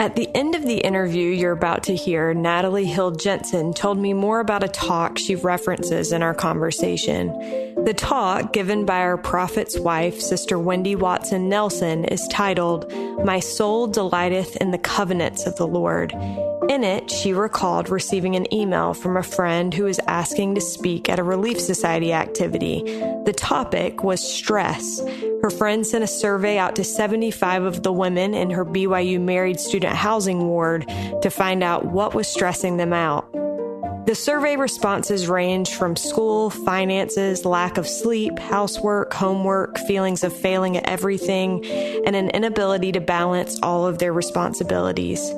At the end of the interview you're about to hear, Natalie Hill Jensen told me more about a talk she references in our conversation. The talk, given by our prophet's wife, Sister Wendy Watson Nelson, is titled, "My Soul Delighteth in the Covenants of the Lord." In it, she recalled receiving an email from a friend who was asking to speak at a Relief Society activity. The topic was stress. Her friend sent a survey out to 75 of the women in her BYU married student housing ward to find out what was stressing them out. The survey responses ranged from school, finances, lack of sleep, housework, homework, feelings of failing at everything, and an inability to balance all of their responsibilities.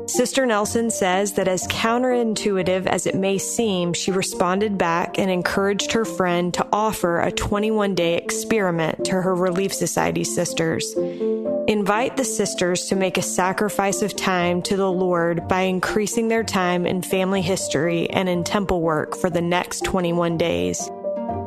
Sister Nelson says that as counterintuitive as it may seem, she responded back and encouraged her friend to offer a 21-day experiment to her Relief Society sisters. Invite the sisters to make a sacrifice of time to the Lord by increasing their time in family history and in temple work for the next 21 days.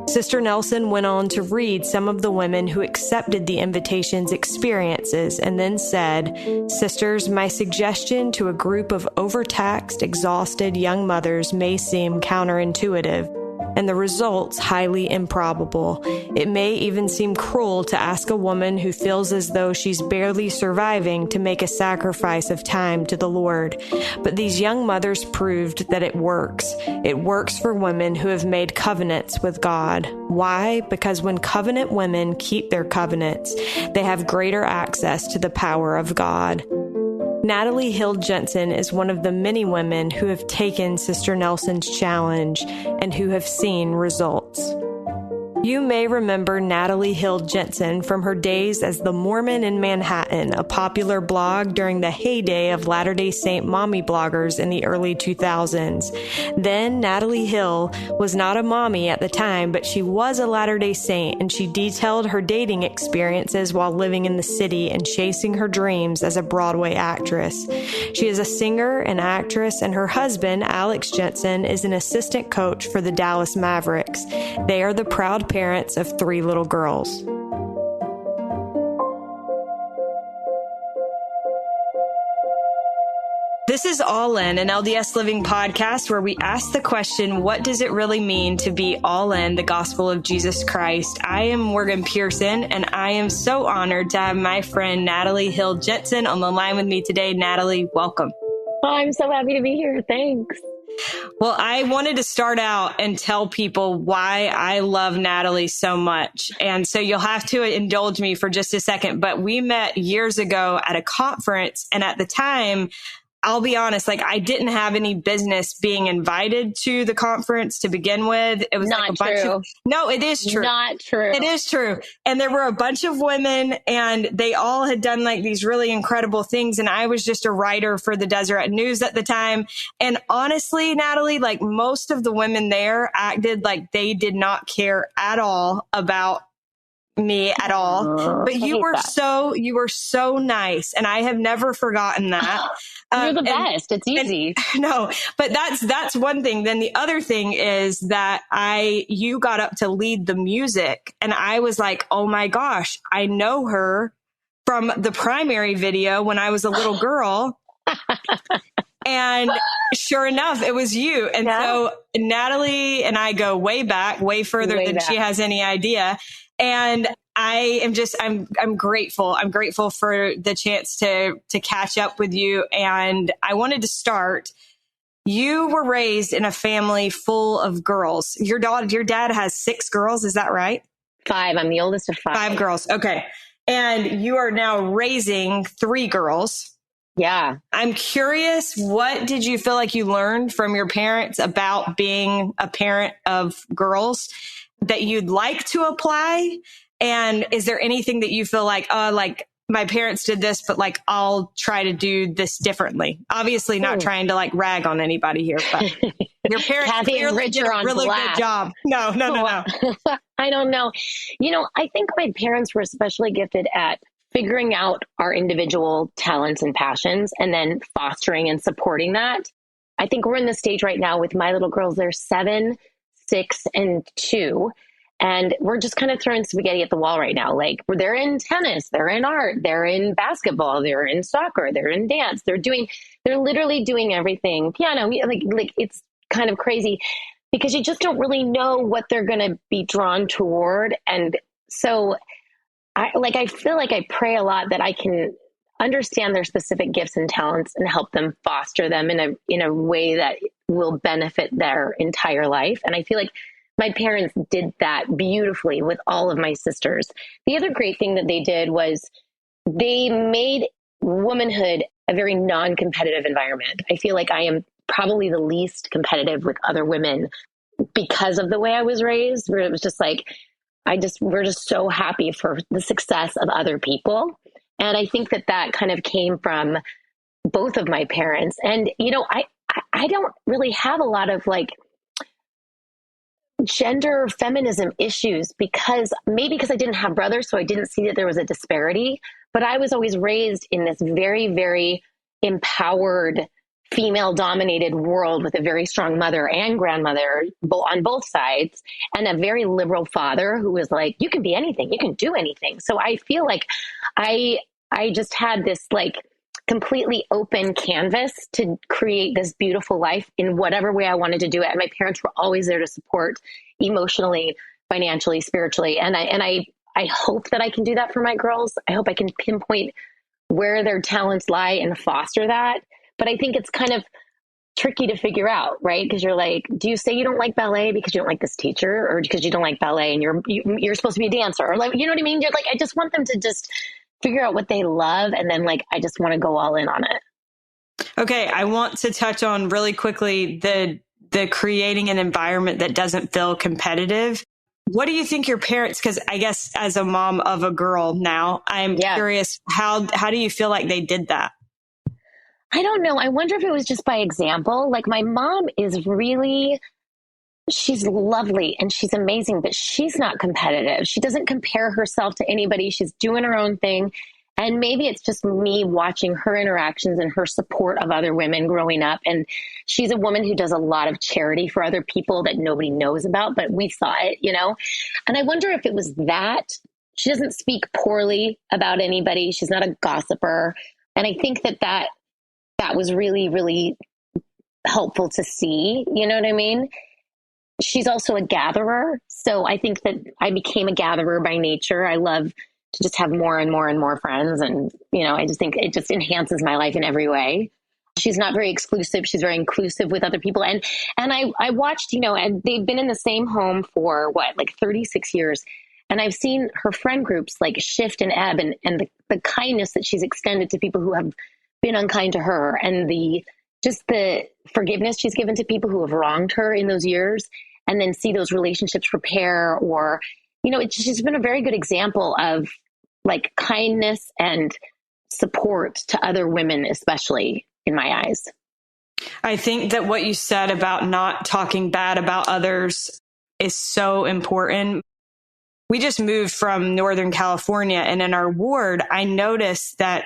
Sister Nelson went on to read some of the women who accepted the invitation's experiences and then said, "Sisters, my suggestion to a group of overtaxed, exhausted young mothers may seem counterintuitive, and the results highly improbable. It may even seem cruel to ask a woman who feels as though she's barely surviving to make a sacrifice of time to the Lord. But these young mothers proved that it works. It works for women who have made covenants with God. Why? Because when covenant women keep their covenants, they have greater access to the power of God." Natalie Hill Jensen is one of the many women who have taken Sister Nelson's challenge and who have seen results. You may remember Natalie Hill Jensen from her days as the Mormon in Manhattan, a popular blog during the heyday of Latter-day Saint mommy bloggers in the early 2000s. Then Natalie Hill was not a mommy at the time, but she was a Latter-day Saint, and she detailed her dating experiences while living in the city and chasing her dreams as a Broadway actress. She is a singer and actress, and her husband, Alex Jensen, is an assistant coach for the Dallas Mavericks. They are the proud parents of 3 little girls. This is All In, an LDS Living podcast where we ask the question, what does it really mean to be all in the gospel of Jesus Christ? I am Morgan Pearson, and I am so honored to have my friend Natalie Hill Jensen on the line with me today. Natalie, welcome. Oh, I'm so happy to be here. Thanks. Well, I wanted to start out and tell people why I love Natalie so much. And so you'll have to indulge me for just a second. But we met years ago at a conference. And at the time, I'll be honest, I didn't have any business being invited to the conference to begin with. It was not true. No, it is true. Not true. It is true. And there were a bunch of women, and they all had done these really incredible things. And I was just a writer for the Deseret News at the time. And honestly, Natalie, most of the women there acted like they did not care at all about me at all, but you were so nice, and I have never forgotten that. You're the best. It's easy. No, but that's one thing. Then the other thing is that you got up to lead the music, and I was like, oh my gosh, I know her from the primary video when I was a little girl. And sure enough, it was you. And so Natalie and I go way back, way further than she has any idea. And I'm grateful. I'm grateful for the chance to catch up with you. And I wanted to start. You were raised in a family full of girls. Your dad has 6 girls. Is that right? 5. I'm the oldest of 5. 5 girls. Okay. And you are now raising 3 girls. Yeah. I'm curious, what did you feel like you learned from your parents about being a parent of girls that you'd like to apply? And is there anything that you feel like my parents did this, but I'll try to do this differently? Obviously not trying to rag on anybody here, but your parents clearly did a really good job. No. I don't know. I think my parents were especially gifted at figuring out our individual talents and passions and then fostering and supporting that. I think we're in the stage right now with my little girls. They're 7, 6, and 2. And we're just kind of throwing spaghetti at the wall right now. Like they're in tennis, they're in art, they're in basketball, they're in soccer, they're in dance. They're literally doing everything. Piano, like it's kind of crazy because you just don't really know what they're going to be drawn toward. And so I feel like I pray a lot that I can understand their specific gifts and talents and help them foster them in a way that will benefit their entire life. And I feel like my parents did that beautifully with all of my sisters. The other great thing that they did was they made womanhood a very non-competitive environment. I feel like I am probably the least competitive with other women because of the way I was raised, where it was just like, we're just so happy for the success of other people. And I think that kind of came from both of my parents. And, I don't really have a lot of like gender feminism issues because I didn't have brothers, so I didn't see that there was a disparity, but I was always raised in this very, very empowered female dominated world with a very strong mother and grandmother on both sides, and a very liberal father who was like, you can be anything, you can do anything. So I feel like I just had this like completely open canvas to create this beautiful life in whatever way I wanted to do it. And my parents were always there to support emotionally, financially, spiritually. And I hope that I can do that for my girls. I hope I can pinpoint where their talents lie and foster that. But I think it's kind of tricky to figure out, right? Because you're like, do you say you don't like ballet because you don't like this teacher, or because you don't like ballet and you're supposed to be a dancer, or like, you know what I mean? You're like, I just want them to just figure out what they love, and then like I just want to go all in on it. Okay, I want to touch on really quickly the creating an environment that doesn't feel competitive. What do you think your parents, because I guess as a mom of a girl now, I'm curious, how do you feel like they did that? I don't know. I wonder if it was just by example. Like my mom is really, she's lovely and she's amazing, but she's not competitive. She doesn't compare herself to anybody. She's doing her own thing. And maybe it's just me watching her interactions and her support of other women growing up. And she's a woman who does a lot of charity for other people that nobody knows about, but we saw it, And I wonder if it was that. She doesn't speak poorly about anybody. She's not a gossiper. And I think that was really, really helpful to see. You know what I mean? She's also a gatherer. So I think that I became a gatherer by nature. I love to just have more and more and more friends. And, I just think it just enhances my life in every way. She's not very exclusive. She's very inclusive with other people. And I watched, and they've been in the same home for 36 years. And I've seen her friend groups like shift and ebb, and the kindness that she's extended to people who have been unkind to her, and the forgiveness she's given to people who have wronged her in those years, and then see those relationships repair, or, she's been a very good example of like kindness and support to other women, especially in my eyes. I think that what you said about not talking bad about others is so important. We just moved from Northern California, and in our ward, I noticed that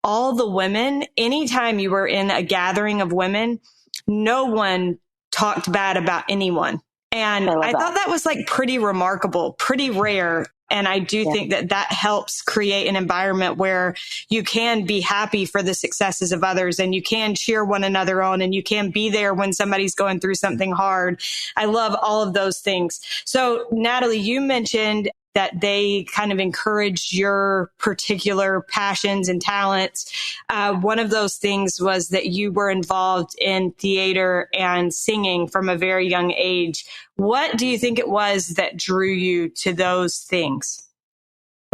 all the women, anytime you were in a gathering of women, no one talked bad about anyone. And I thought that was like pretty remarkable, pretty rare. And I do think that helps create an environment where you can be happy for the successes of others, and you can cheer one another on, and you can be there when somebody's going through something hard. I love all of those things. So Natalie, you mentioned that they kind of encouraged your particular passions and talents. One of those things was that you were involved in theater and singing from a very young age. What do you think it was that drew you to those things?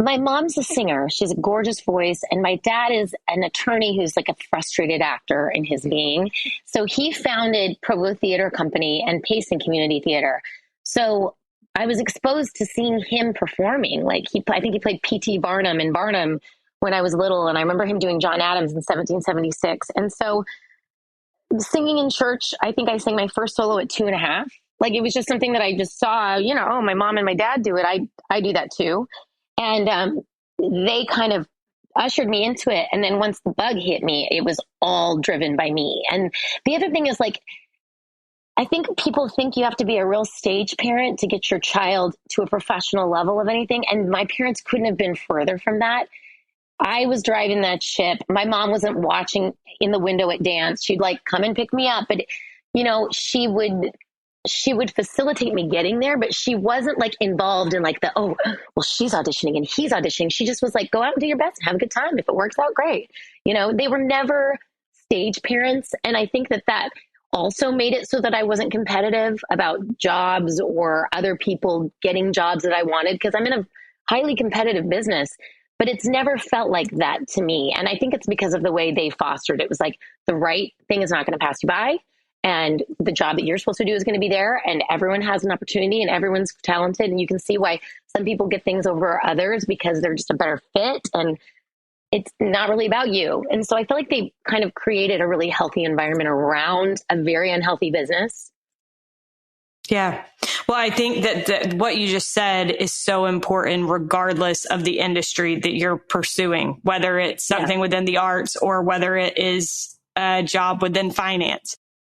My mom's a singer. She's a gorgeous voice. And my dad is an attorney who's like a frustrated actor in his being. So he founded Provo Theater Company and Payson Community Theater. So I was exposed to seeing him performing. Like I think he played P.T. Barnum in Barnum when I was little. And I remember him doing John Adams in 1776. And so singing in church, I think I sang my first solo at 2.5. Like it was just something that I just saw, oh, my mom and my dad do it. I do that too. And they kind of ushered me into it. And then once the bug hit me, it was all driven by me. And the other thing is like, I think people think you have to be a real stage parent to get your child to a professional level of anything. And my parents couldn't have been further from that. I was driving that ship. My mom wasn't watching in the window at dance. She'd like come and pick me up, but she would facilitate me getting there, but she wasn't like involved in like oh, well, she's auditioning and he's auditioning. She just was like, go out and do your best and have a good time. If it works out, great. They were never stage parents. And I think that also made it so that I wasn't competitive about jobs or other people getting jobs that I wanted, because I'm in a highly competitive business, but it's never felt like that to me. And I think it's because of the way they fostered it. It was like the right thing is not going to pass you by. And the job that you're supposed to do is going to be there, and everyone has an opportunity and everyone's talented. And you can see why some people get things over others because they're just a better fit, and it's not really about you. And so I feel like they kind of created a really healthy environment around a very unhealthy business. Yeah. Well, I think that what you just said is so important, regardless of the industry that you're pursuing, whether it's something within the arts or whether it is a job within finance.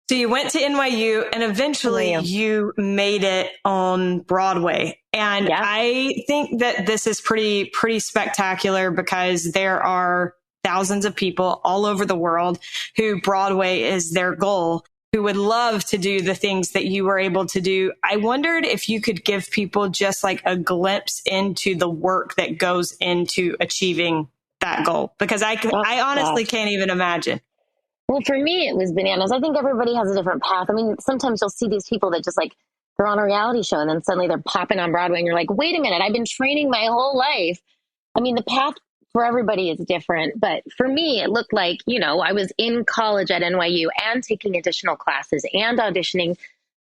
So you went to NYU and eventually you made it on Broadway. And I think that this is pretty spectacular because there are thousands of people all over the world who Broadway is their goal, who would love to do the things that you were able to do. I wondered if you could give people just like a glimpse into the work that goes into achieving that goal, because I honestly can't even imagine. Well, for me, it was bananas. I think everybody has a different path. I mean, sometimes you'll see these people that just like, they're on a reality show and then suddenly they're popping on Broadway and you're like, wait a minute, I've been training my whole life. I mean, the path for everybody is different. But for me, it looked like, I was in college at NYU and taking additional classes and auditioning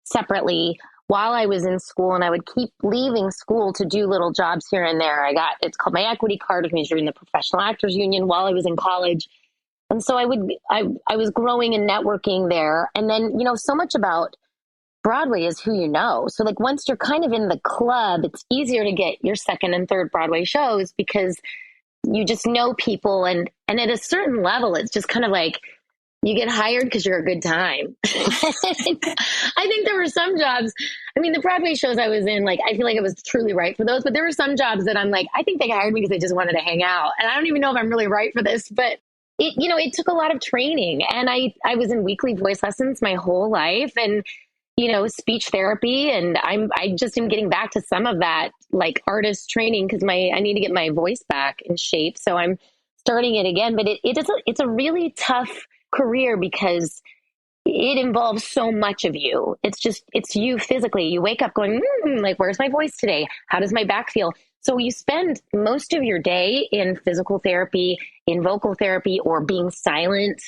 separately while I was in school. And I would keep leaving school to do little jobs here and there. It's called my equity card, which means you're in the Professional Actors Union while I was in college. And so I was growing and networking there. And then, so much about Broadway is who you know. So like once you're kind of in the club, it's easier to get your second and third Broadway shows because you just know people. And at a certain level, it's just kind of like you get hired because you're a good time. I think there were some jobs. I mean, the Broadway shows I was in, like, I feel like I was truly right for those. But there were some jobs that I'm like, I think they hired me because they just wanted to hang out. And I don't even know if I'm really right for this, but it took a lot of training, and I was in weekly voice lessons my whole life, and speech therapy, and I just am getting back to some of that like artist training because I need to get my voice back in shape, so I'm starting it again. But it's a really tough career because it involves so much of you. It's you physically. You wake up going, like, where's my voice today? How does my back feel? So you spend most of your day in physical therapy, in vocal therapy, or being silent,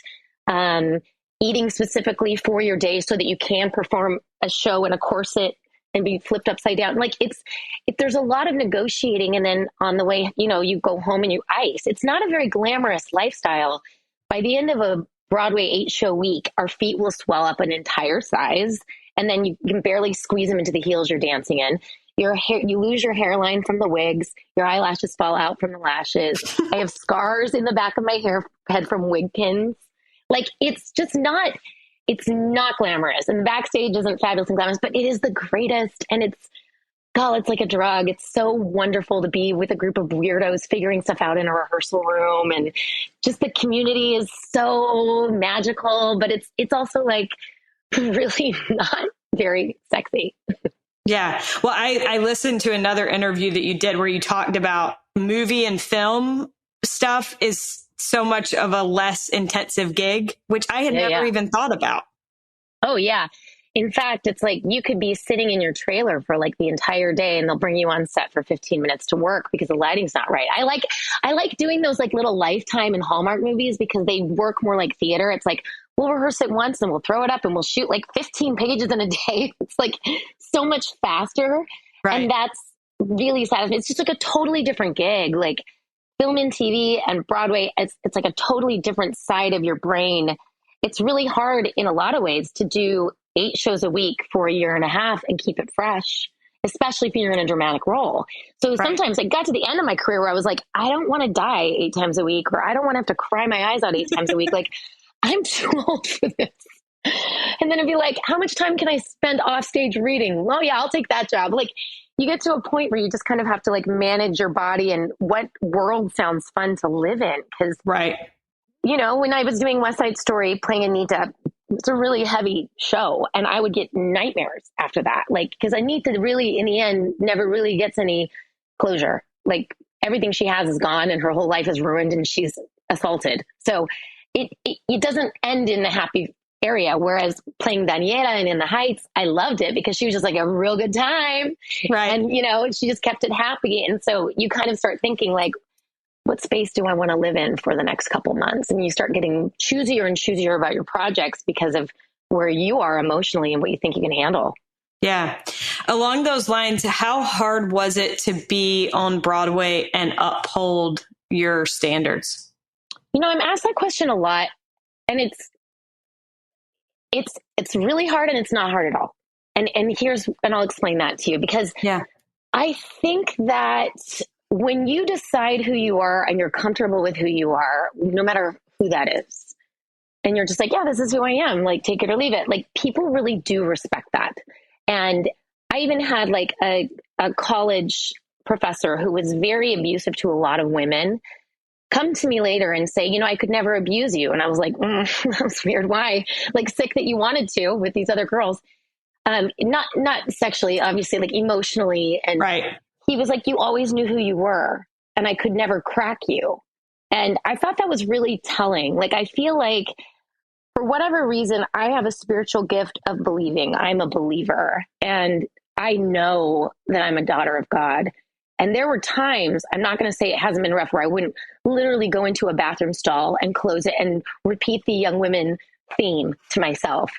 eating specifically for your day so that you can perform a show in a corset and be flipped upside down. Like there's a lot of negotiating. And then on the way, you go home and you ice. It's not a very glamorous lifestyle. By the end of a Broadway 8-show week, our feet will swell up an entire size. And then you can barely squeeze them into the heels you're dancing in. Your hair, you lose your hairline from the wigs. Your eyelashes fall out from the lashes. I have scars in the back of my head from wig pins. Like, it's not glamorous. And the backstage isn't fabulous and glamorous, but it is the greatest. And it's like a drug. It's so wonderful to be with a group of weirdos figuring stuff out in a rehearsal room. And just the community is so magical, but it's also like really not very sexy. Yeah. Well, I listened to another interview that you did where you talked about movie and film stuff is so much of a less intensive gig, which I had never even thought about. Oh, yeah. In fact, it's like you could be sitting in your trailer for like the entire day and they'll bring you on set for 15 minutes to work because the lighting's not right. I like doing those like little Lifetime and Hallmark movies because they work more like theater. It's like, we'll rehearse it once and we'll throw it up and we'll shoot like 15 pages in a day. It's like so much faster. Right. And that's really satisfying. It's just like a totally different gig. Like film and TV and Broadway, it's like a totally different side of your brain. It's really hard in a lot of ways to do 8 shows a week for a year and a half and keep it fresh, especially if you're in a dramatic role. So sometimes I got to the end of my career where I was like, I don't want to die 8 times a week, or I don't want to have to cry my eyes out 8 times a week. Like, I'm too old for this. And then it'd be like, how much time can I spend off stage reading? Well, yeah, I'll take that job. Like, you get to a point where you just kind of have to like manage your body and what world sounds fun to live in. Cause Right. you know, when I was doing West Side Story, playing Anita, it's a really heavy show, and I would get nightmares after that. Like, because Anita really, in the end, never really gets any closure. Like, everything she has is gone, and her whole life is ruined, and she's assaulted. So it doesn't end in a happy area. Whereas playing Daniela and In the Heights, I loved it because she was just like a real good time, Right? And you know, she just kept it happy. And so you kind of start thinking like, what space do I want to live in for the next couple months? And you start getting choosier and choosier about your projects because of where you are emotionally and what you think you can handle. Yeah. Along those lines, how hard was it to be on Broadway and uphold your standards? You know, I'm asked that question a lot, and it's really hard, and it's not hard at all. And I'll explain that to you, because I think that when you decide who you are and you're comfortable with who you are, no matter who that is, and you're just like, yeah, this is who I am, like, take it or leave it. Like, people really do respect that. And I even had like a college professor who was very abusive to a lot of women come to me later and say, you know, I could never abuse you. And I was like, that's weird. Why? Like, sick that you wanted to with these other girls. Not sexually, obviously, like emotionally. And he was like, you always knew who you were, and I could never crack you. And I thought that was really telling. Like, I feel like for whatever reason, I have a spiritual gift of believing. I'm a believer, and I know that I'm a daughter of God. And there were times, I'm not going to say it hasn't been rough, where I wouldn't literally go into a bathroom stall and close it and repeat the Young Women theme to myself.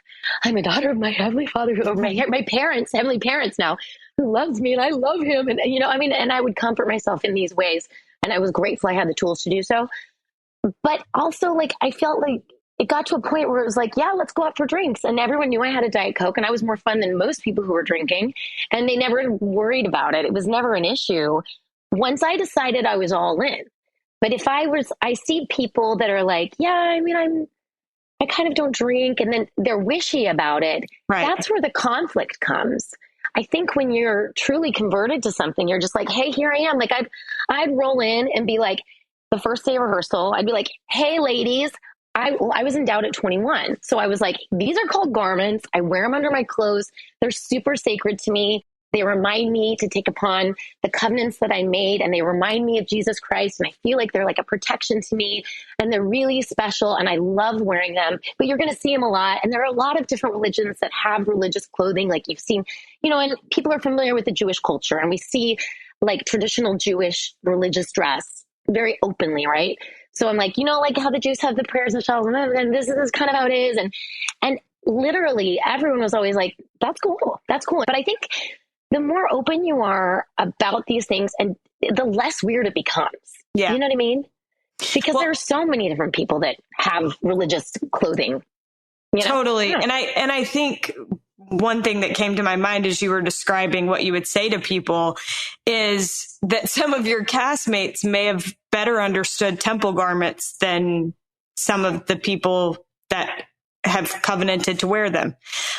I'm a daughter of my Heavenly Father, or my parents, heavenly parents now, who loves me, and I love him. And, you know, I mean, and I would comfort myself in these ways. And I was grateful I had the tools to do so. But also, like, I felt like it got to a point where it was like, yeah, let's go out for drinks. And everyone knew I had a Diet Coke, and I was more fun than most people who were drinking. And they never worried about it. It was never an issue. Once I decided, I was all in. But if I see people that are like, yeah, I mean, I kind of don't drink, and then they're wishy about it. Right. That's where the conflict comes. I think when you're truly converted to something, you're just like, hey, here I am. Like, I'd roll in and be like, the first day of rehearsal, I'd be like, hey, ladies, I was endowed at 21. So I was like, these are called garments. I wear them under my clothes. They're super sacred to me. They remind me to take upon the covenants that I made, and they remind me of Jesus Christ. And I feel like they're like a protection to me, and they're really special, and I love wearing them. But you're going to see them a lot. And there are a lot of different religions that have religious clothing. Like, you've seen, you know, and people are familiar with the Jewish culture, and we see like traditional Jewish religious dress very openly, right? So I'm like, you know, like how the Jews have the prayers and shawls, and this is kind of how it is. And literally everyone was always like, that's cool. That's cool. But I think the more open you are about these things, and the less weird it becomes. Yeah. You know what I mean? Because there are so many different people that have religious clothing. You know? Totally. Yeah. And I think one thing that came to my mind as you were describing what you would say to people is that some of your castmates may have better understood temple garments than some of the people that have covenanted to wear them.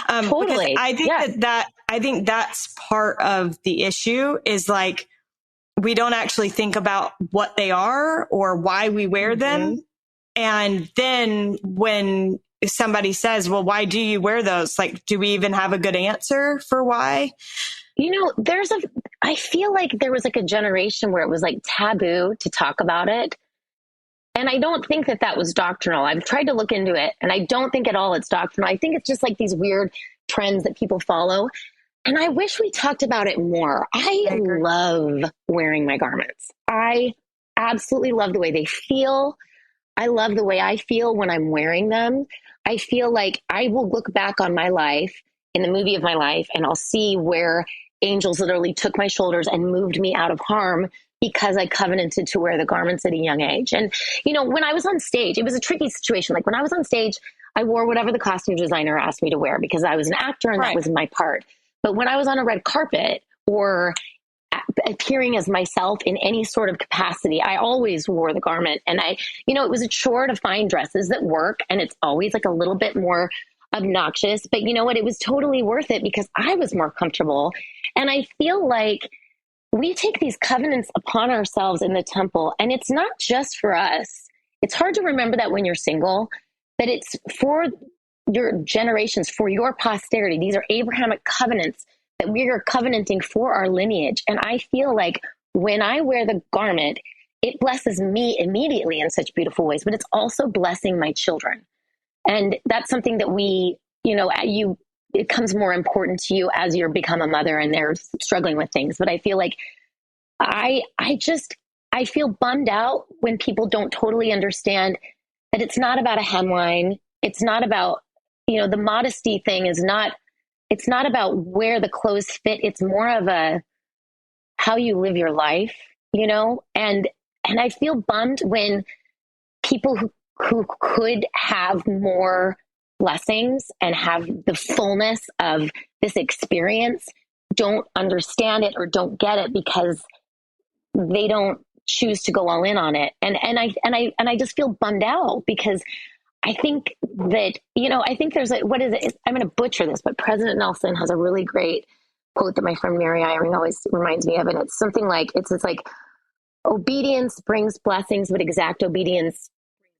Totally. I think I think that's part of the issue is like, we don't actually think about what they are or why we wear them. And then when somebody says, well, why do you wear those? Like, do we even have a good answer for why? You know, I feel like there was like a generation where it was like taboo to talk about it. And I don't think that was doctrinal. I've tried to look into it, and I don't think at all it's doctrinal. I think it's just like these weird trends that people follow. And I wish we talked about it more. I love wearing my garments. I absolutely love the way they feel. I love the way I feel when I'm wearing them. I feel like I will look back on my life in the movie of my life, and I'll see where angels literally took my shoulders and moved me out of harm because I covenanted to wear the garments at a young age. And, you know, when I was on stage, it was a tricky situation. Like, when I was on stage, I wore whatever the costume designer asked me to wear because I was an actor and that was my part. But when I was on a red carpet or appearing as myself in any sort of capacity, I always wore the garment. And it was a chore to find dresses that work. And it's always like a little bit more obnoxious, but you know what? It was totally worth it because I was more comfortable. And I feel like we take these covenants upon ourselves in the temple, and it's not just for us. It's hard to remember that when you're single, that it's for your generations, for your posterity. These are Abrahamic covenants that we are covenanting for our lineage. And I feel like when I wear the garment, it blesses me immediately in such beautiful ways, but it's also blessing my children. And that's something that it becomes more important to you as you become a mother and they're struggling with things. But I feel like I feel bummed out when people don't totally understand that it's not about a hemline. It's not about, the modesty thing it's not about where the clothes fit. It's more of how you live your life, and I feel bummed when people who could have more blessings and have the fullness of this experience don't understand it or don't get it because they don't choose to go all in on it. And I just feel bummed out because I think that, I think there's what is it? I'm going to butcher this, but President Nelson has a really great quote that my friend Mary Eyring always reminds me of. And it's something like, it's like, obedience brings blessings, but exact obedience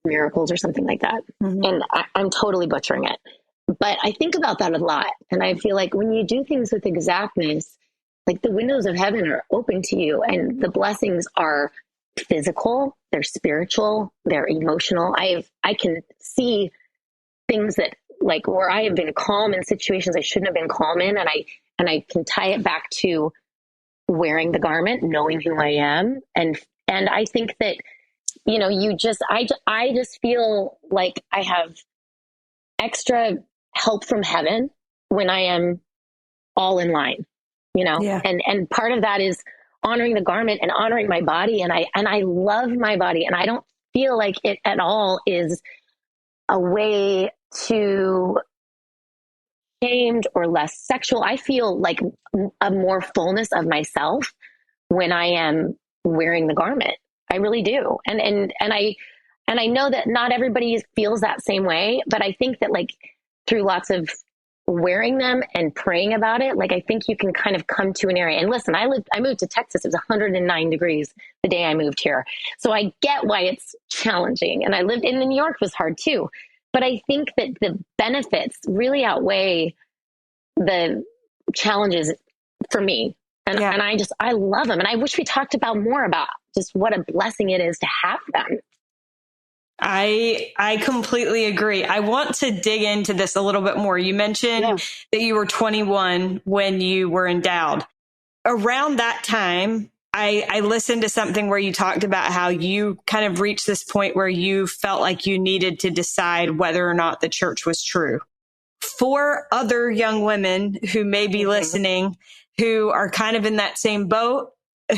brings miracles or something like that. Mm-hmm. And I'm totally butchering it. But I think about that a lot. And I feel like when you do things with exactness, like the windows of heaven are open to you and the blessings are physical, they're spiritual, they're emotional. I can see things that like where I have been calm in situations I shouldn't have been calm in. And I can tie it back to wearing the garment, knowing who I am. And I think that, I just feel like I have extra help from heaven when I am all in line, Yeah. And part of that is honoring the garment and honoring my body. And I love my body. And I don't feel like it at all is a way to shamed or less sexual. I feel like a more fullness of myself when I am wearing the garment. I really do. And I know that not everybody feels that same way, but I think that like through lots of wearing them and praying about it, like I think you can kind of come to an area. And listen, I moved to Texas. It was 109 degrees the day I moved here. So I get why it's challenging. And I lived in New York was hard too. But I think that the benefits really outweigh the challenges for me. And, yeah. And I love them. And I wish we talked more about just what a blessing it is to have them. I completely agree. I want to dig into this a little bit more. You mentioned that you were 21 when you were endowed. Around that time, I listened to something where you talked about how you kind of reached this point where you felt like you needed to decide whether or not the church was true. For other young women who may be listening, who are kind of in that same boat,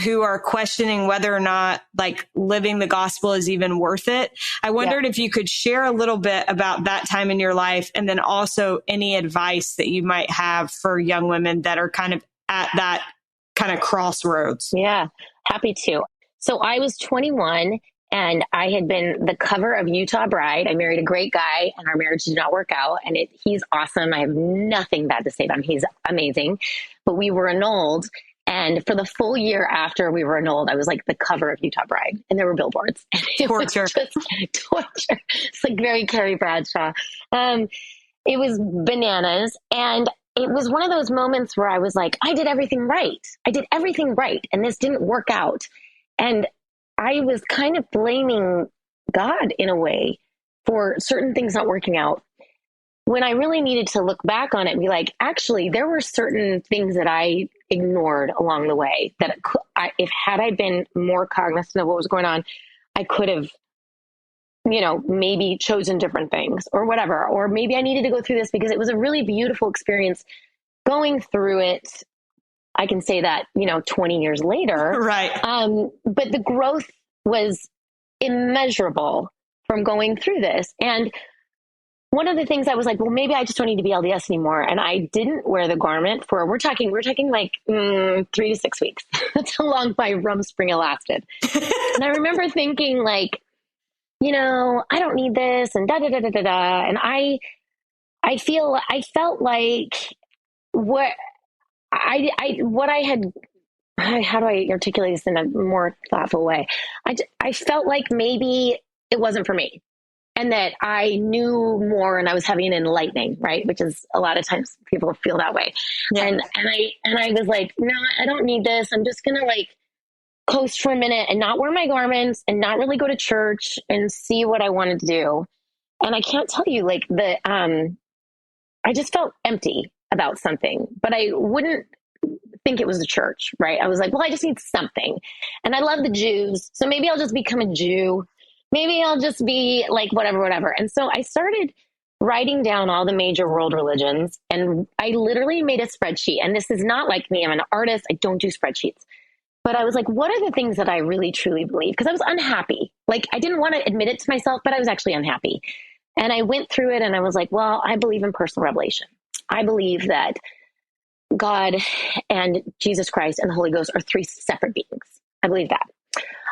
who are questioning whether or not like living the gospel is even worth it. I wondered if you could share a little bit about that time in your life and then also any advice that you might have for young women that are kind of at that kind of crossroads. Yeah, happy to. So I was 21 and I had been the cover of Utah Bride. I married a great guy and our marriage did not work out. And he's awesome. I have nothing bad to say about him. He's amazing. But we were annulled. And for the full year after we were annulled, I was like the cover of Utah Bride and there were billboards. Torture. Torture. It's like very Carrie Bradshaw. It was bananas. And it was one of those moments where I was like, I did everything right. And this didn't work out. And I was kind of blaming God in a way for certain things not working out. When I really needed to look back on it and be like, actually, there were certain things that I ignored along the way that if had I been more cognizant of what was going on, I could have, maybe chosen different things or whatever. Or maybe I needed to go through this because it was a really beautiful experience going through it. I can say that, 20 years later. Right. But the growth was immeasurable from going through this. And one of the things I was like, well, maybe I just don't need to be LDS anymore. And I didn't wear the garment for, we're talking like 3 to 6 weeks. That's how long my Rumspringa lasted. And I remember thinking like, I don't need this and da, da, da, da, da, da. And I felt like what what I had, how do I articulate this in a more thoughtful way? I felt like maybe it wasn't for me, and that I knew more and I was having an enlightening, right? Which is a lot of times people feel that way. Yeah. And I was like, no, I don't need this. I'm just going to like coast for a minute and not wear my garments and not really go to church and see what I wanted to do. And I can't tell you, like, I just felt empty about something, but I wouldn't think it was the church, right? I was like, well, I just need something. And I love the Jews. So maybe I'll just become a Jew. Maybe I'll just be like, whatever. And so I started writing down all the major world religions. And I literally made a spreadsheet. And this is not like me. I'm an artist. I don't do spreadsheets. But I was like, what are the things that I really, truly believe? Because I was unhappy. Like, I didn't want to admit it to myself, but I was actually unhappy. And I went through it and I was like, well, I believe in personal revelation. I believe that God and Jesus Christ and the Holy Ghost are three separate beings. I believe that.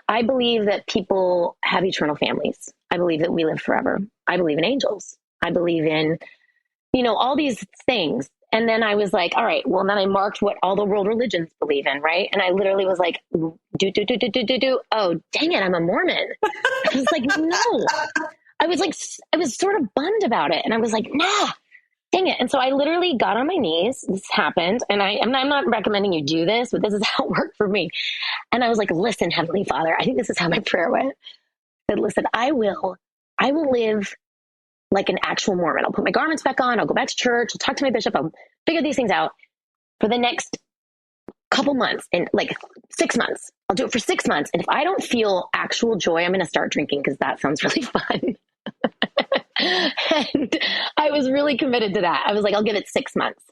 I believe that people have eternal families. I believe that we live forever. I believe in angels. I believe in, all these things. And then I was like, all right, well, then I marked what all the world religions believe in, right? And I literally was like, do. Oh, dang it, I'm a Mormon. I was like, no. I was sort of bummed about it. And I was like, nah, dang it. And so I literally got on my knees. This happened. And I'm not recommending you do this, but this is how it worked for me. And I was like, listen, Heavenly Father, I think this is how my prayer went. I said, listen, I will live like an actual Mormon. I'll put my garments back on. I'll go back to church. I'll talk to my bishop. I'll figure these things out for the next couple months, and like 6 months. I'll do it for 6 months. And if I don't feel actual joy, I'm going to start drinking because that sounds really fun. And I was really committed to that. I was like, I'll give it 6 months.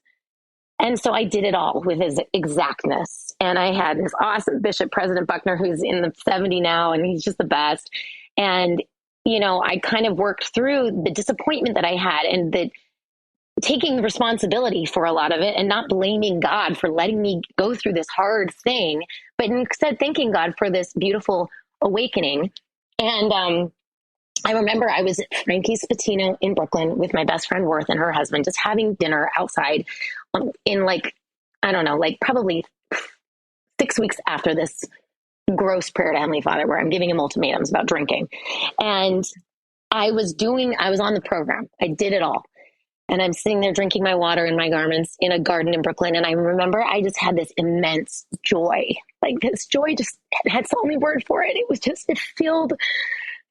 And so I did it all with his exactness. And I had this awesome Bishop, President Buckner, who's in the 70 now, and he's just the best. And, I kind of worked through the disappointment that I had and the taking responsibility for a lot of it and not blaming God for letting me go through this hard thing, but instead thanking God for this beautiful awakening. And, I remember I was at Frankie's Patino in Brooklyn with my best friend Worth and her husband, just having dinner outside in probably 6 weeks after this gross prayer to Heavenly Father, where I'm giving him ultimatums about drinking. And I was on the program. I did it all. And I'm sitting there drinking my water in my garments in a garden in Brooklyn. And I remember I just had this immense joy. Like, this joy just had the only word for it.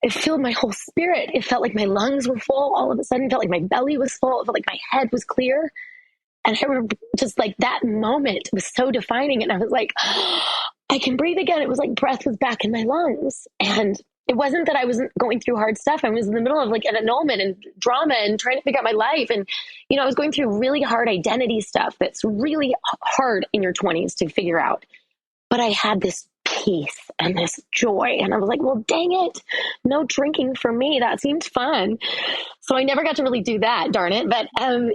It filled my whole spirit. It felt like my lungs were full all of a sudden. It felt like my belly was full. It felt like my head was clear. And I remember just like that moment was so defining. And I was like, oh, I can breathe again. It was like breath was back in my lungs. And it wasn't that I wasn't going through hard stuff. I was in the middle of like an annulment and drama and trying to figure out my life. And, I was going through really hard identity stuff that's really hard in your 20s to figure out. But I had this peace and this joy. And I was like, well, dang it. No drinking for me. That seemed fun. So I never got to really do that, darn it. But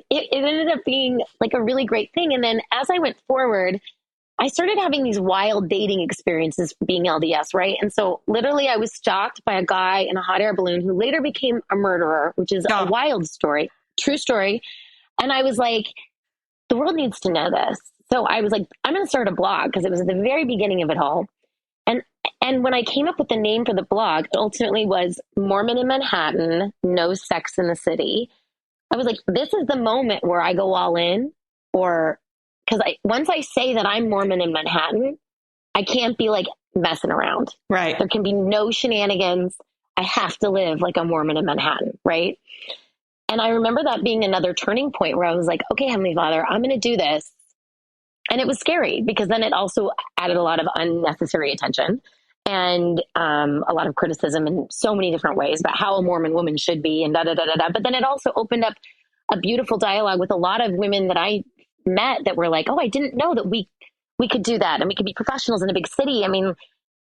it ended up being like a really great thing. And then as I went forward, I started having these wild dating experiences being LDS, right? And so literally I was stalked by a guy in a hot air balloon who later became a murderer, which is a wild story, true story. And I was like, the world needs to know this. So I was like, I'm going to start a blog because it was at the very beginning of it all. And when I came up with the name for the blog, it ultimately was Mormon in Manhattan, No Sex in the City. I was like, this is the moment where I go all in, or because once I say that I'm Mormon in Manhattan, I can't be like messing around. Right. There can be no shenanigans. I have to live like a Mormon in Manhattan. Right. And I remember that being another turning point where I was like, okay, Heavenly Father, I'm going to do this. And it was scary because then it also added a lot of unnecessary attention and a lot of criticism in so many different ways about how a Mormon woman should be and da-da-da-da-da. But then it also opened up a beautiful dialogue with a lot of women that I met that were like, oh, I didn't know that we could do that and we could be professionals in a big city. I mean,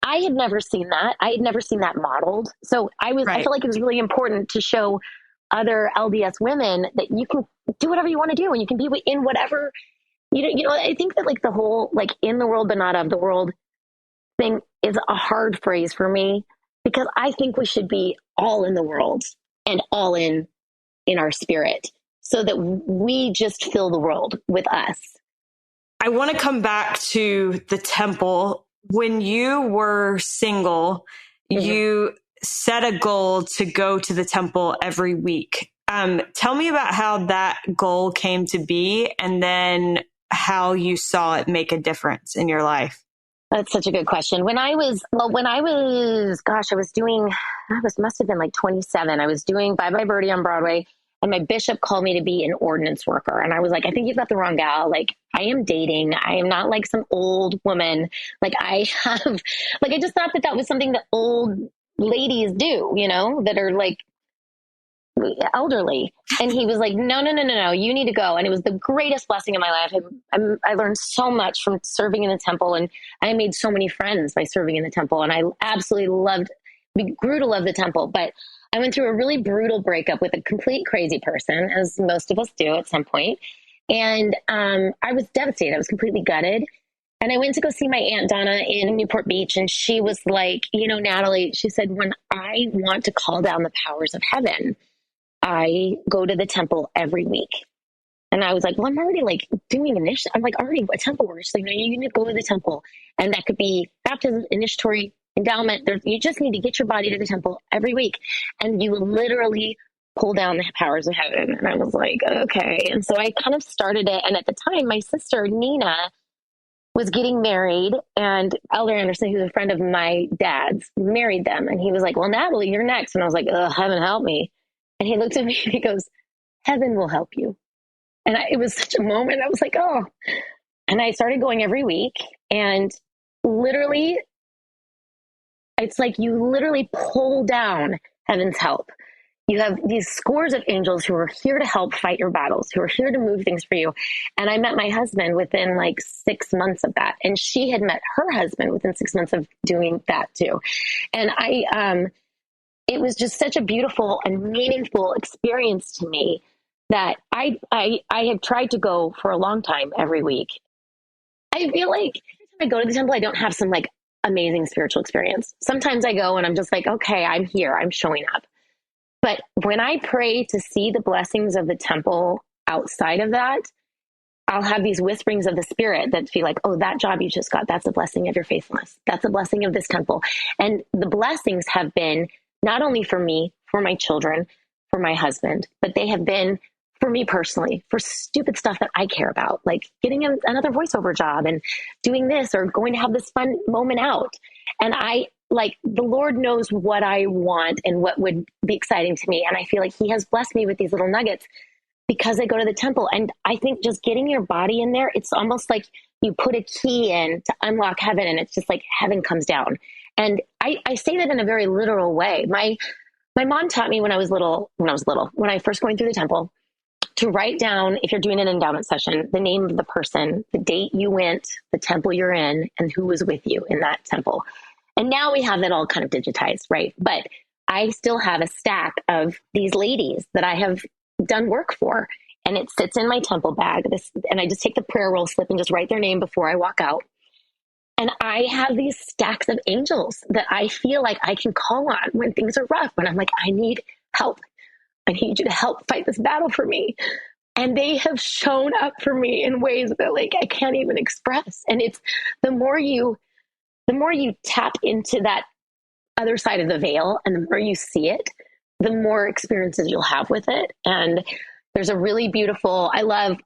I had never seen that. I had never seen that modeled. So I felt like it was really important to show other LDS women that you can do whatever you want to do and you can be in whatever, I think that like the whole, like in the world, but not of the world thing is a hard phrase for me because I think we should be all in the world and all in our spirit. so that we just fill the world with us. I want to come back to the temple. When you were single, you set a goal to go to the temple every week. Tell me about how that goal came to be, and then how you saw it make a difference in your life. That's such a good question. I must have been like 27. I was doing Bye Bye Birdie on Broadway, and my bishop called me to be an ordinance worker. And I was like, I think you've got the wrong gal. Like, I am dating. I am not like some old woman. Like, I just thought that was something that old ladies do, that are like elderly. And he was like, no, you need to go. And it was the greatest blessing in my life. I learned so much from serving in the temple, and I made so many friends by serving in the temple. And I absolutely grew to love the temple. But I went through a really brutal breakup with a complete crazy person, as most of us do at some point. And I was devastated. I was completely gutted. And I went to go see my Aunt Donna in Newport Beach. And she was like, Natalie, she said, when I want to call down the powers of heaven, I go to the temple every week. And I was like, well, I'm already like doing I'm like already a temple worker. She's like, no, you need to go to the temple. And that could be baptism, initiatory, endowment. You just need to get your body to the temple every week. And you literally pull down the powers of heaven. And I was like, okay. And so I kind of started it. And at the time, my sister, Nina, was getting married, and Elder Anderson, who's a friend of my dad's, married them. And he was like, well, Natalie, you're next. And I was like, heaven help me. And he looked at me and he goes, heaven will help you. And it was such a moment. I was like, oh. And I started going every week. And literally, it's like you literally pull down heaven's help. You have these scores of angels who are here to help fight your battles, who are here to move things for you. And I met my husband within like 6 months of that. And she had met her husband within 6 months of doing that too. And it was just such a beautiful and meaningful experience to me that I have tried to go for a long time every week. I feel like every time I go to the temple, I don't have some like amazing spiritual experience. Sometimes I go and I'm just like, okay, I'm here, I'm showing up. But when I pray to see the blessings of the temple outside of that, I'll have these whisperings of the Spirit that feel like, oh, that job you just got, that's a blessing of your faithfulness. That's a blessing of this temple. And the blessings have been not only for me, for my children, for my husband, but they have been for me personally, for stupid stuff that I care about, like getting another voiceover job and doing this, or going to have this fun moment out. And the Lord knows what I want and what would be exciting to me. And I feel like He has blessed me with these little nuggets because I go to the temple. And I think just getting your body in there, it's almost like you put a key in to unlock heaven, and it's just like heaven comes down. And I say that in a very literal way. My mom taught me when I first going through the temple, to write down, if you're doing an endowment session, the name of the person, the date you went, the temple you're in, and who was with you in that temple. And now we have that all kind of digitized, right? But I still have a stack of these ladies that I have done work for, and it sits in my temple bag. And I just take the prayer roll slip and just write their name before I walk out. And I have these stacks of angels that I feel like I can call on when things are rough, when I'm like, I need help. I need you to help fight this battle for me. And they have shown up for me in ways that like I can't even express. And it's the more you tap into that other side of the veil, and the more you see it, the more experiences you'll have with it. And there's a really beautiful, I love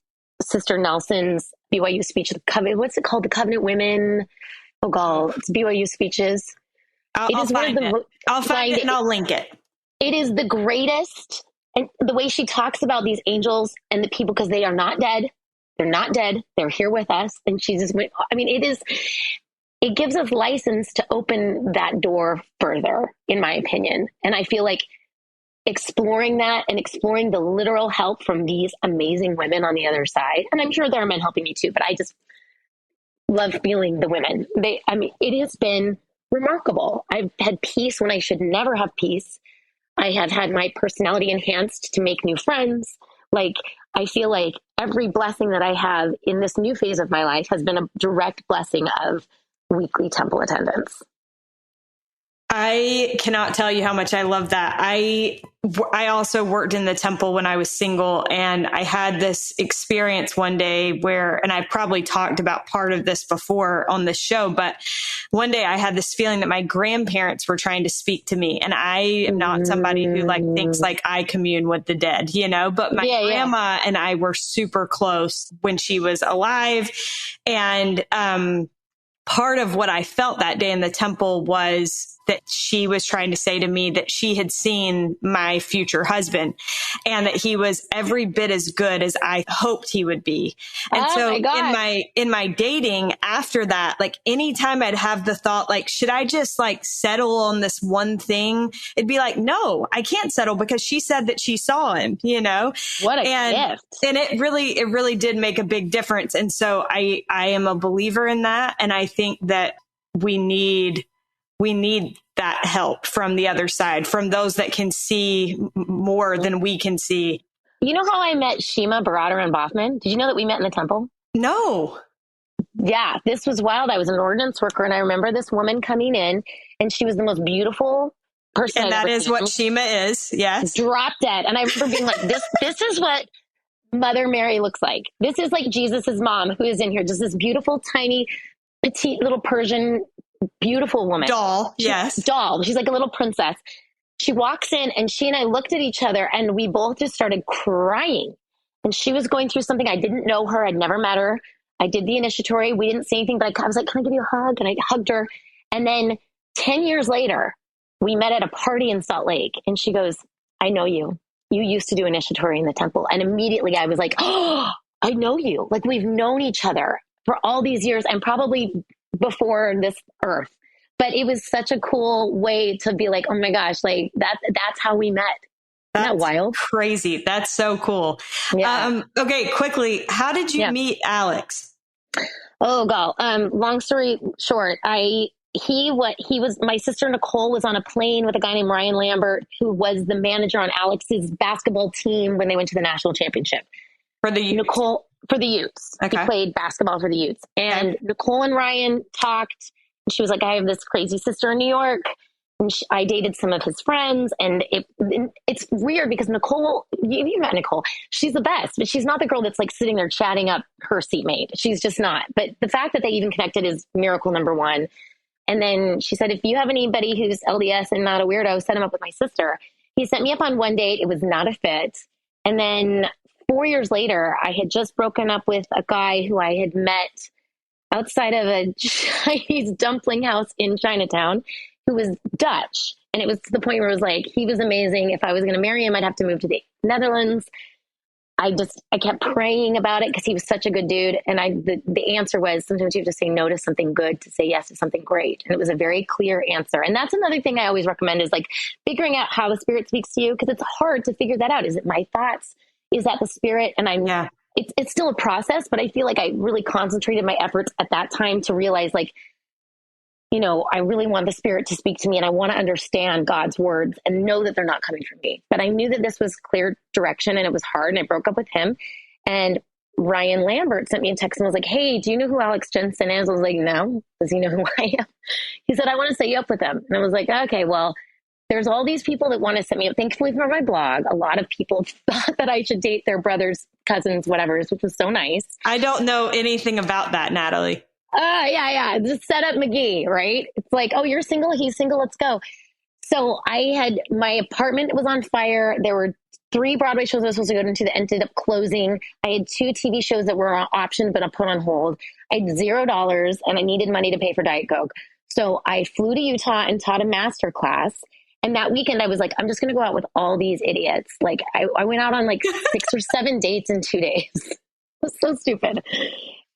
Sister Nelson's BYU speech, the Covenant, what's it called? The Covenant Women. Oh God, it's BYU speeches. I'll find it and I'll link it. It is the greatest. And the way she talks about these angels and the people, because they are not dead. They're not dead. They're here with us. And she just went, it gives us license to open that door further, in my opinion. And I feel like exploring that and exploring the literal help from these amazing women on the other side. And I'm sure there are men helping me too, but I just love feeling the women. It has been remarkable. I've had peace when I should never have peace. I have had my personality enhanced to make new friends. Like, I feel like every blessing that I have in this new phase of my life has been a direct blessing of weekly temple attendance. I cannot tell you how much I love that. I also worked in the temple when I was single, and I had this experience one day where, and I've probably talked about part of this before on this show, but one day I had this feeling that my grandparents were trying to speak to me. And I am not somebody who like thinks like I commune with the dead, but my grandma and I were super close when she was alive. And, part of what I felt that day in the temple was that she was trying to say to me that she had seen my future husband and that he was every bit as good as I hoped he would be. And so in my dating after that, like anytime I'd have the thought, like, should I just like settle on this one thing? It'd be like, no, I can't settle because she said that she saw him, What a gift. And it really did make a big difference. And so I am a believer in that. And I think that we need that help from the other side, from those that can see more than we can see. You know how I met Shima Baratter and Boffman? Did you know that we met in the temple? No. Yeah, this was wild. I was an ordinance worker, and I remember this woman coming in, and she was the most beautiful person. And that is what Shima is. Yes. Drop dead. And I remember being like, this is what Mother Mary looks like. This is like Jesus's mom who is in here. Just this beautiful, tiny, petite little Persian beautiful woman. Doll. Yes. Doll. She's like a little princess. She walks in and she and I looked at each other and we both just started crying. And she was going through something. I didn't know her. I'd never met her. I did the initiatory. We didn't say anything, but I was like, can I give you a hug? And I hugged her. And then 10 years later, we met at a party in Salt Lake. And she goes, I know you. You used to do initiatory in the temple. And immediately I was like, oh, I know you. Like we've known each other for all these years and probably before this earth. But it was such a cool way to be like, oh my gosh, like that's how we met. Isn't that wild? Crazy. That's so cool. Yeah. Okay, quickly, how did you meet Alex? Oh God. Long story short, my sister Nicole was on a plane with a guy named Ryan Lambert, who was the manager on Alex's basketball team when they went to the national championship. For the youth? Nicole, for the youths. Okay. He played basketball for the youths. And Nicole and Ryan talked. And she was like, I have this crazy sister in New York. And I dated some of his friends. And it's weird because Nicole, you met Nicole. She's the best, but she's not the girl that's like sitting there chatting up her seatmate. She's just not. But the fact that they even connected is miracle number one. And then she said, if you have anybody who's LDS and not a weirdo, set him up with my sister. He set me up on one date. It was not a fit. And then 4 years later, I had just broken up with a guy who I had met outside of a Chinese dumpling house in Chinatown who was Dutch. And it was to the point where it was like, he was amazing. If I was going to marry him, I'd have to move to the Netherlands. I kept praying about it because he was such a good dude. And the answer was sometimes you have to say no to something good to say yes to something great. And it was a very clear answer. And that's another thing I always recommend is like figuring out how the Spirit speaks to you, because it's hard to figure that out. Is it my thoughts? Is that the Spirit? And it's still a process, but I feel like I really concentrated my efforts at that time to realize like, I really want the Spirit to speak to me and I want to understand God's words and know that they're not coming from me. But I knew that this was clear direction and it was hard, and I broke up with him. And Ryan Lambert sent me a text and was like, hey, do you know who Alex Jensen is? I was like, no. Does he know who I am? He said, I want to set you up with him. And I was like, okay, well, there's all these people that want to set me up. Thankfully for my blog, a lot of people thought that I should date their brothers, cousins, whatever, which was so nice. I don't know anything about that, Natalie. Yeah. Just set up McGee, right? It's like, oh, you're single, he's single, let's go. So my apartment was on fire. There were 3 Broadway shows I was supposed to go into that ended up closing. I had 2 TV shows that were on option, but I put on hold. I had $0 and I needed money to pay for Diet Coke. So I flew to Utah and taught a master class. And that weekend I was like, I'm just going to go out with all these idiots. Like I went out on like 6 or 7 dates in 2 days. It was so stupid.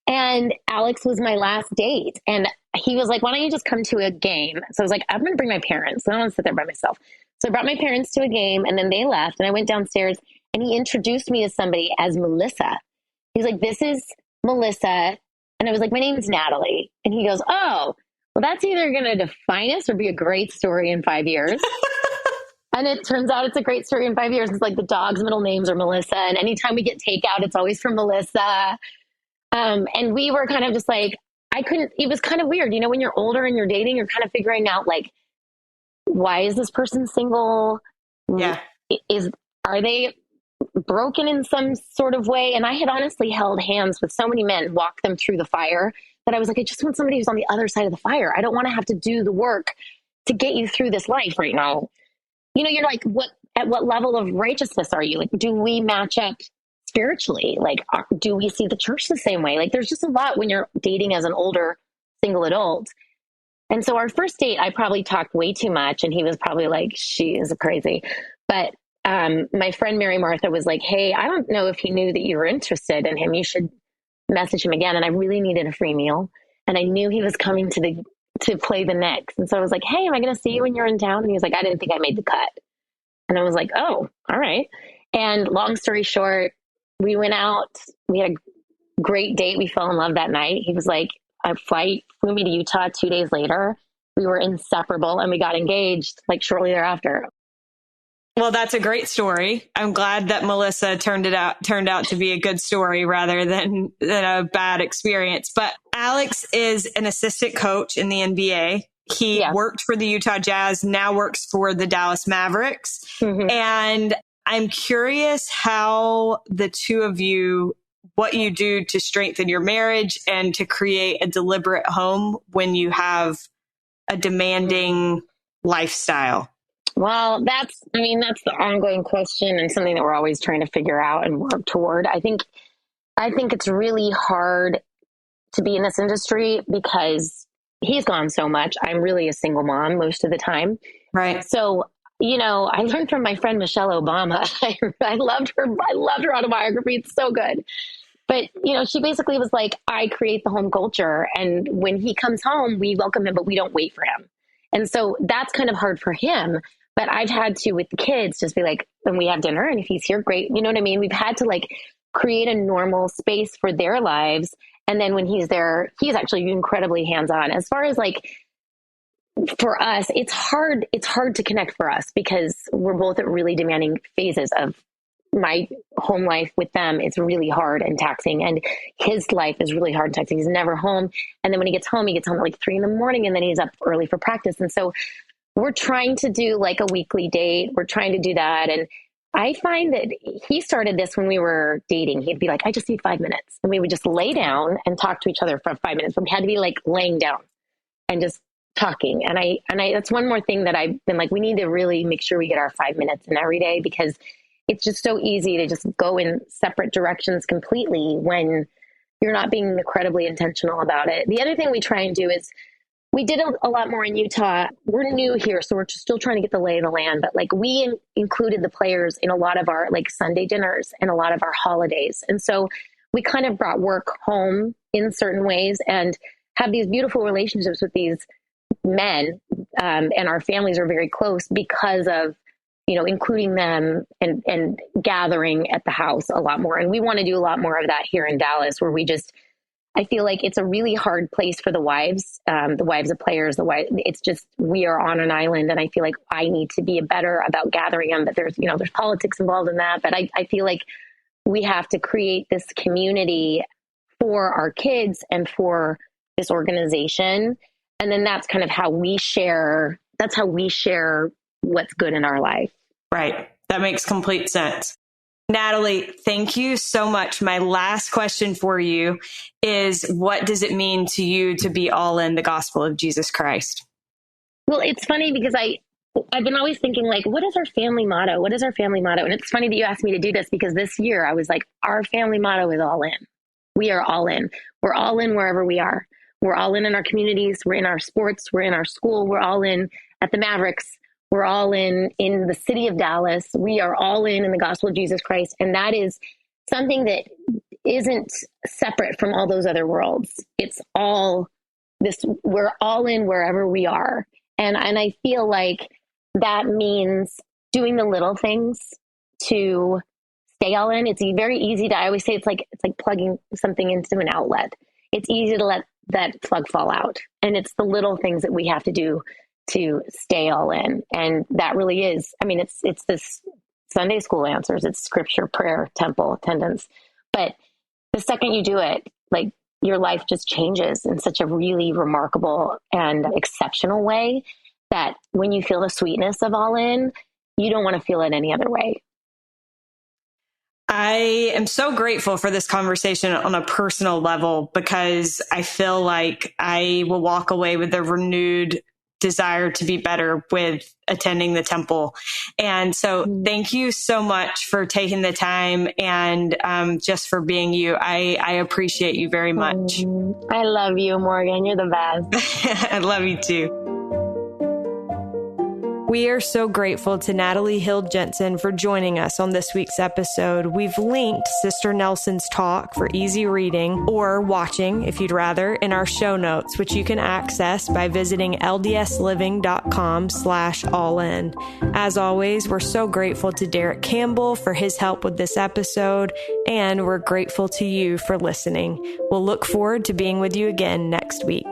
And Alex was my last date. And he was like, why don't you just come to a game? So I was like, I'm going to bring my parents. I don't want to sit there by myself. So I brought my parents to a game and then they left. And I went downstairs and he introduced me to somebody as Melissa. He's like, this is Melissa. And I was like, my name's Natalie. And he goes, oh, well, that's either going to define us or be a great story in 5 years. And it turns out it's a great story in 5 years. It's like the dog's middle names are Melissa. And anytime we get takeout, it's always from Melissa. And we were kind of just like, it was kind of weird. When you're older and you're dating, you're kind of figuring out like, why is this person single? Yeah. Are they broken in some sort of way? And I had honestly held hands with so many men, walked them through the fire, that I was like, I just want somebody who's on the other side of the fire. I don't want to have to do the work to get you through this life right now. You're like, at what level of righteousness are you? Like, do we match up spiritually? Like, do we see the church the same way? Like, there's just a lot when you're dating as an older single adult. And so our first date, I probably talked way too much, and he was probably like, she is crazy. But my friend Mary Martha was like, hey, I don't know if he knew that you were interested in him. You should message him again. And I really needed a free meal. And I knew he was coming to play the Knicks. And so I was like, hey, am I going to see you when you're in town? And he was like, I didn't think I made the cut. And I was like, oh, all right. And long story short, we went out. We had a great date. We fell in love that night. He was like, a flight flew me to Utah 2 days later. We were inseparable, and we got engaged like shortly thereafter. Well, that's a great story. I'm glad that Melissa turned out to be a good story rather than a bad experience. But Alex is an assistant coach in the NBA. He worked for the Utah Jazz, now works for the Dallas Mavericks. Mm-hmm. And I'm curious how the two of you, what you do to strengthen your marriage and to create a deliberate home when you have a demanding lifestyle. Well, that's the ongoing question, and something that we're always trying to figure out and work toward. I think it's really hard to be in this industry because he's gone so much. I'm really a single mom most of the time. Right. So, I learned from my friend Michelle Obama. I loved her. I loved her autobiography. It's so good. But, she basically was like, I create the home culture. And when he comes home, we welcome him, but we don't wait for him. And so that's kind of hard for him. But I've had to, with the kids, just be like, when we have dinner, and if he's here, great. You know what I mean? We've had to create a normal space for their lives. And then when he's there, he's actually incredibly hands-on. As far as for us, it's hard to connect for us because we're both at really demanding phases of my home life with them. It's really hard and taxing. And his life is really hard and taxing. He's never home. And then when he gets home at 3 a.m, and then he's up early for practice. And so we're trying to do a weekly date. We're trying to do that. And I find that he started this when we were dating. He'd be like, I just need 5 minutes. And we would just lay down and talk to each other for 5 minutes. But we had to be laying down and just talking. And I that's one more thing that I've been like, we need to really make sure we get our 5 minutes in every day, because it's just so easy to just go in separate directions completely when you're not being incredibly intentional about it. The other thing we try and do is, we did a lot more in Utah. We're new here, so we're still trying to get the lay of the land. But we included the players in a lot of our Sunday dinners and a lot of our holidays. And so we kind of brought work home in certain ways and have these beautiful relationships with these men. And our families are very close because of, including them and gathering at the house a lot more. And we want to do a lot more of that here in Dallas, where I feel like it's a really hard place for the wives of players. It's just, we are on an island, and I feel like I need to be better about gathering them. But there's politics involved in that. But I feel like we have to create this community for our kids and for this organization. And then that's kind of how we share. That's how we share what's good in our life. Right. That makes complete sense. Natalie, thank you so much. My last question for you is, what does it mean to you to be all in the gospel of Jesus Christ? Well, it's funny because I've been always thinking, what is our family motto? What is our family motto? And it's funny that you asked me to do this, because this year I was like, our family motto is all in. We are all in. We're all in wherever we are. We're all in our communities. We're in our sports. We're in our school. We're all in at the Mavericks. We're all in the city of Dallas. We are all in the gospel of Jesus Christ. And that is something that isn't separate from all those other worlds. It's all this, we're all in wherever we are. And I feel like that means doing the little things to stay all in. It's very easy to, I always say it's like plugging something into an outlet. It's easy to let that plug fall out. And it's the little things that we have to do to stay all in. And that really is, it's this Sunday school answers, it's scripture, prayer, temple, attendance. But the second you do it, your life just changes in such a really remarkable and exceptional way. that when you feel the sweetness of All In, you don't want to feel it any other way. I am so grateful for this conversation on a personal level, because I feel like I will walk away with a renewed desire to be better with attending the temple. And so thank you so much for taking the time and just for being you. I appreciate you very much. I love you, Morgan. You're the best. I love you too. We are so grateful to Natalie Hill Jensen for joining us on this week's episode. We've linked Sister Nelson's talk for easy reading or watching, if you'd rather, in our show notes, which you can access by visiting ldsliving.com/allin. As always, we're so grateful to Derek Campbell for his help with this episode, and we're grateful to you for listening. We'll look forward to being with you again next week.